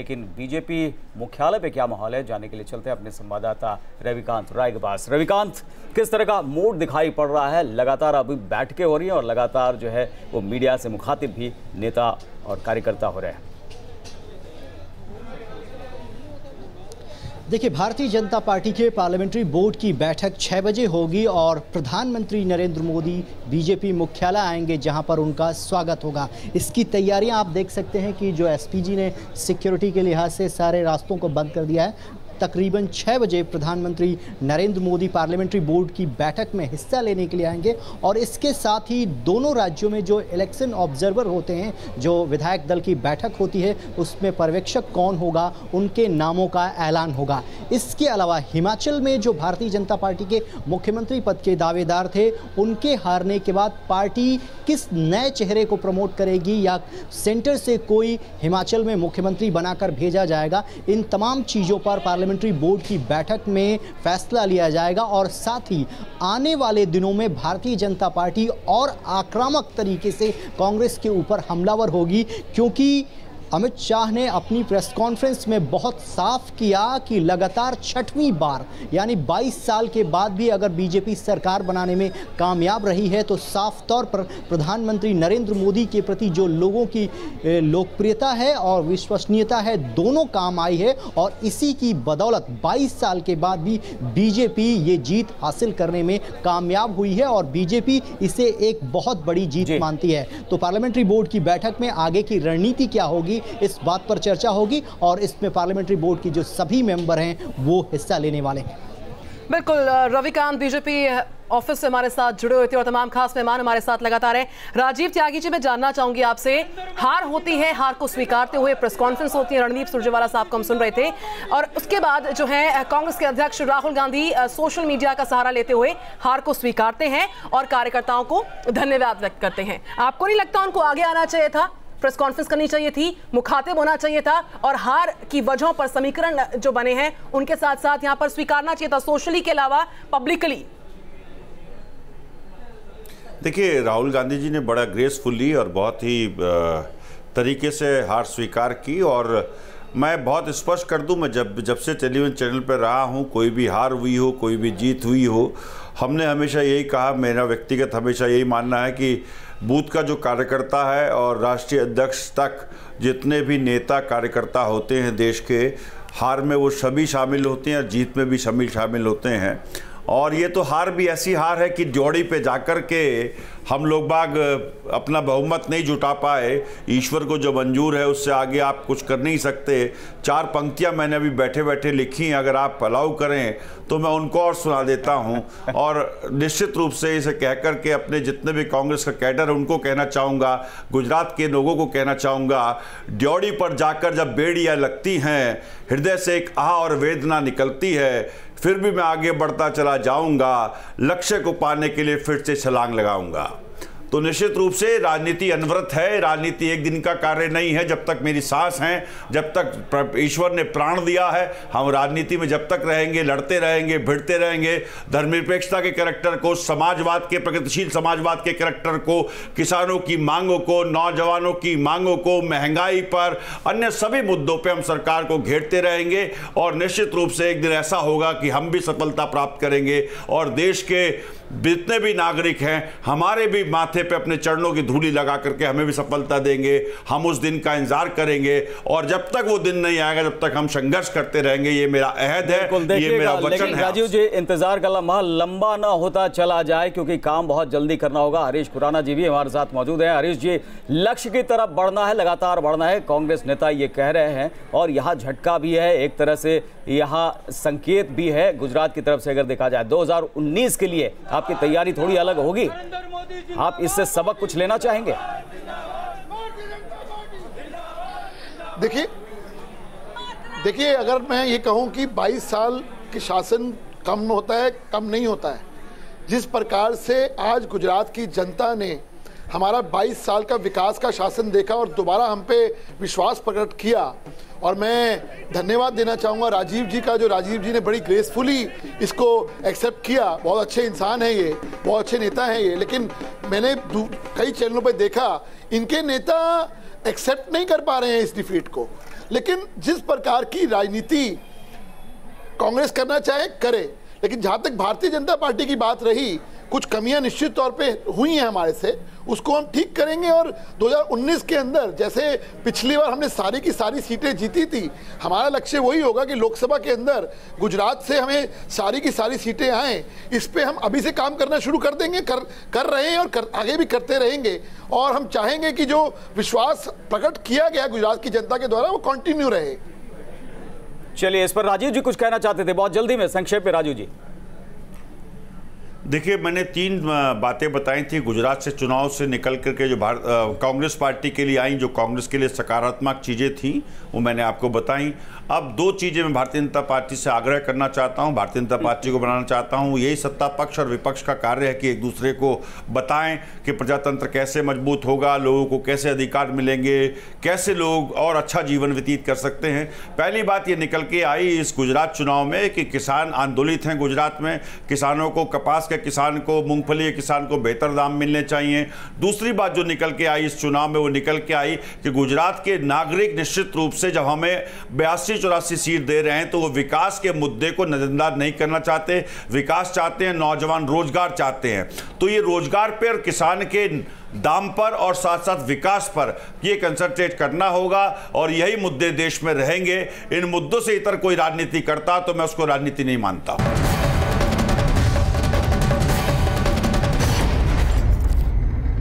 लेकिन बीजेपी मुख्यालय पे क्या माहौल है, जानने के लिए चलते हैं अपने संवाददाता रविकांत राय के पास। रविकांत, किस तरह का मूड दिखाई पड़ रहा है? लगातार अभी बैठकें हो रही हैं और लगातार जो है वो मीडिया से मुखातिब भी नेता और कार्यकर्ता हो रहे हैं। देखिए, भारतीय जनता पार्टी के पार्लियामेंट्री बोर्ड की बैठक 6 बजे होगी और प्रधानमंत्री नरेंद्र मोदी बीजेपी मुख्यालय आएंगे, जहां पर उनका स्वागत होगा। इसकी तैयारियां आप देख सकते हैं कि जो एसपीजी ने सिक्योरिटी के लिहाज से सारे रास्तों को बंद कर दिया है। तकरीबन 6 बजे प्रधानमंत्री नरेंद्र मोदी पार्लियामेंट्री बोर्ड की बैठक में हिस्सा लेने के लिए आएंगे और इसके साथ ही दोनों राज्यों में जो इलेक्शन ऑब्जर्वर होते हैं, जो विधायक दल की बैठक होती है, उसमें पर्यवेक्षक कौन होगा, उनके नामों का ऐलान होगा। इसके अलावा हिमाचल में जो भारतीय जनता पार्टी के मुख्यमंत्री पद के दावेदार थे, उनके हारने के बाद पार्टी किस नए चेहरे को प्रमोट करेगी या सेंटर से कोई हिमाचल में मुख्यमंत्री बनाकर भेजा जाएगा, इन तमाम चीज़ों पर पार्लियामेंट्री बोर्ड की बैठक में फैसला लिया जाएगा। और साथ ही आने वाले दिनों में भारतीय जनता पार्टी और आक्रामक तरीके से कांग्रेस के ऊपर हमलावर होगी, क्योंकि अमित शाह ने अपनी प्रेस कॉन्फ्रेंस में बहुत साफ किया कि लगातार 6वीं बार यानी 22 साल के बाद भी अगर बीजेपी सरकार बनाने में कामयाब रही है तो साफ तौर पर प्रधानमंत्री नरेंद्र मोदी के प्रति जो लोगों की लोकप्रियता है और विश्वसनीयता है, दोनों काम आई है और इसी की बदौलत 22 साल के बाद भी बीजेपी ये जीत हासिल करने में कामयाब हुई है और बीजेपी इसे एक बहुत बड़ी जीत मानती है। तो पार्लियामेंट्री बोर्ड की बैठक में आगे की रणनीति क्या होगी, इस बात पर चर्चा होगी और इसमें पार्लियामेंट्री बोर्ड की जो सभी मेंबर हैं वो हिस्सा लेने वाले हैं। बिल्कुल रविकांत बीजेपी ऑफिस से हमारे साथ जुड़े हुए थे और तमाम खास मेहमान हमारे साथ लगातार हैं। राजीव त्यागी जी, मैं जानना चाहूंगी आपसे, हार होती है, हार को स्वीकारते हुए प्रेस कॉन्फ्रेंस होती है, रणदीप सुरजेवाला साहब को हम सुन रहे थे, और उसके बाद जो है कांग्रेस के अध्यक्ष राहुल गांधी सोशल मीडिया का सहारा लेते हुए हार को स्वीकारते हैं और कार्यकर्ताओं को धन्यवाद व्यक्त करते हैं। आपको नहीं लगता उनको आगे आना चाहिए था, प्रेस कॉन्फ्रेंस करनी चाहिए थी, मुखातिब होना चाहिए था और हार की वजहों पर समीकरण जो बने हैं उनके साथ साथ यहां पर स्वीकारना चाहिए था, सोशली के अलावा पब्लिकली? देखिए, राहुल गांधी जी ने बड़ा ग्रेसफुली और बहुत ही तरीके से हार स्वीकार की और मैं बहुत स्पष्ट कर दूं, मैं जब से टेलीविजन चैनल पर रहा हूं, कोई भी हार हुई हो, कोई भी जीत हुई हो, हमने हमेशा यही कहा, मेरा व्यक्तिगत हमेशा यही मानना है कि बूथ का जो कार्यकर्ता है और राष्ट्रीय अध्यक्ष तक जितने भी नेता कार्यकर्ता होते हैं देश के, हार में वो सभी शामिल होते हैं और जीत में भी शामिल होते हैं। और ये तो हार भी ऐसी हार है कि ड्योढ़ी पे जाकर के हम लोग बाग अपना बहुमत नहीं जुटा पाए। ईश्वर को जो मंजूर है उससे आगे आप कुछ कर नहीं सकते। 4 पंक्तियां मैंने अभी बैठे बैठे लिखी, अगर आप अलाउ करें तो मैं उनको और सुना देता हूं। और निश्चित रूप से इसे कह कर के अपने जितने भी कांग्रेस का कैडर है उनको कहना चाहूँगा, गुजरात के लोगों को कहना चाहूँगा, ड्योढ़ी पर जाकर जब बेड़ियाँ लगती हैं, हृदय से एक आह और वेदना निकलती है, फिर भी मैं आगे बढ़ता चला जाऊंगा, लक्ष्य को पाने के लिए फिर से छलांग लगाऊंगा। तो निश्चित रूप से राजनीति अनवरत है, राजनीति एक दिन का कार्य नहीं है। जब तक मेरी सांस है, जब तक ईश्वर ने प्राण दिया है, हम राजनीति में जब तक रहेंगे, लड़ते रहेंगे, भिड़ते रहेंगे। धर्मनिरपेक्षता के कैरेक्टर को, समाजवाद के, प्रगतिशील समाजवाद के कैरेक्टर को, किसानों की मांगों को, नौजवानों की मांगों को, महंगाई पर, अन्य सभी मुद्दों पर हम सरकार को घेरते रहेंगे और निश्चित रूप से एक दिन ऐसा होगा कि हम भी सफलता प्राप्त करेंगे और देश के जितने भी नागरिक हैं हमारे भी माथे पे अपने चरणों की धूली लगा करके हमें भी सफलता देंगे। हम उस दिन का इंतजार करेंगे और जब तक वो दिन नहीं आएगा जब तक हम संघर्ष करते रहेंगे। ये मेरा अहद है, ये मेरा वचन है। राजीव जी, इंतजार का लम्हा लंबा ना होता चला जाए क्योंकि काम बहुत जल्दी करना होगा। हरीश खुराना जी भी हमारे साथ मौजूद हैं। हरीश जी, लक्ष्य की तरफ बढ़ना है, लगातार बढ़ना है, कांग्रेस नेता ये कह रहे हैं और यहाँ झटका भी है, एक तरह से यहाँ संकेत भी है गुजरात की तरफ से। अगर देखा जाए 2019 के लिए आपकी तैयारी थोड़ी अलग होगी, आप इससे सबक कुछ लेना चाहेंगे? देखिए अगर मैं ये कहूं कि 22 साल के शासन कम होता है, कम नहीं होता है। जिस प्रकार से आज गुजरात की जनता ने हमारा 22 साल का विकास का शासन देखा और दोबारा हम पे विश्वास प्रकट किया, और मैं धन्यवाद देना चाहूँगा राजीव जी का, जो राजीव जी ने बड़ी ग्रेसफुली इसको एक्सेप्ट किया। बहुत अच्छे इंसान हैं ये, बहुत अच्छे नेता हैं ये, लेकिन मैंने कई चैनलों पे देखा इनके नेता एक्सेप्ट नहीं कर पा रहे हैं इस डिफीट को। लेकिन जिस प्रकार की राजनीति कांग्रेस करना चाहे करे, लेकिन जहां तक भारतीय जनता पार्टी की बात रही, कुछ कमियां निश्चित तौर पे हुई हैं हमारे से, उसको हम ठीक करेंगे। और 2019 के अंदर जैसे पिछली बार हमने सारी की सारी सीटें जीती थी, हमारा लक्ष्य वही होगा कि लोकसभा के अंदर गुजरात से हमें सारी की सारी सीटें आएँ। इस पे हम अभी से काम करना शुरू कर देंगे, कर रहे हैं और आगे भी करते रहेंगे। और हम चाहेंगे कि जो विश्वास प्रकट किया गया गुजरात की जनता के द्वारा वो कंटिन्यू रहे। चलिए, इस पर राजीव जी कुछ कहना चाहते थे, बहुत जल्दी में संक्षेप में राजीव जी। देखिए, मैंने 3 बातें बताई थी गुजरात से चुनाव से निकल करके जो कांग्रेस पार्टी के लिए आई, जो कांग्रेस के लिए सकारात्मक चीज़ें थी, वो मैंने आपको बताई। अब 2 चीज़ें मैं भारतीय जनता पार्टी से आग्रह करना चाहता हूँ, भारतीय जनता पार्टी को बनाना चाहता हूँ। यही सत्ता पक्ष और विपक्ष का कार्य है कि एक दूसरे को बताएं कि प्रजातंत्र कैसे मजबूत होगा, लोगों को कैसे अधिकार मिलेंगे, कैसे लोग और अच्छा जीवन व्यतीत कर सकते हैं। पहली बात ये निकल के आई इस गुजरात चुनाव में कि किसान आंदोलित हैं गुजरात में, किसानों को, कपास के किसान को, मूंगफली के किसान को बेहतर दाम मिलने चाहिए। दूसरी बात जो निकल के आई इस चुनाव में, वो निकल के आई कि गुजरात के नागरिक निश्चित रूप से जब हमें 82-84 सीट दे रहे हैं तो वो विकास के मुद्दे को नजरअंदाज नहीं करना चाहते। विकास चाहते हैं, नौजवान रोजगार चाहते हैं। तो ये रोजगार पर और किसान के दाम पर और साथ साथ विकास पर ये कंसंट्रेट करना होगा और यही मुद्दे देश में रहेंगे। इन मुद्दों से इतर कोई राजनीति करता तो मैं उसको राजनीति नहीं मानता।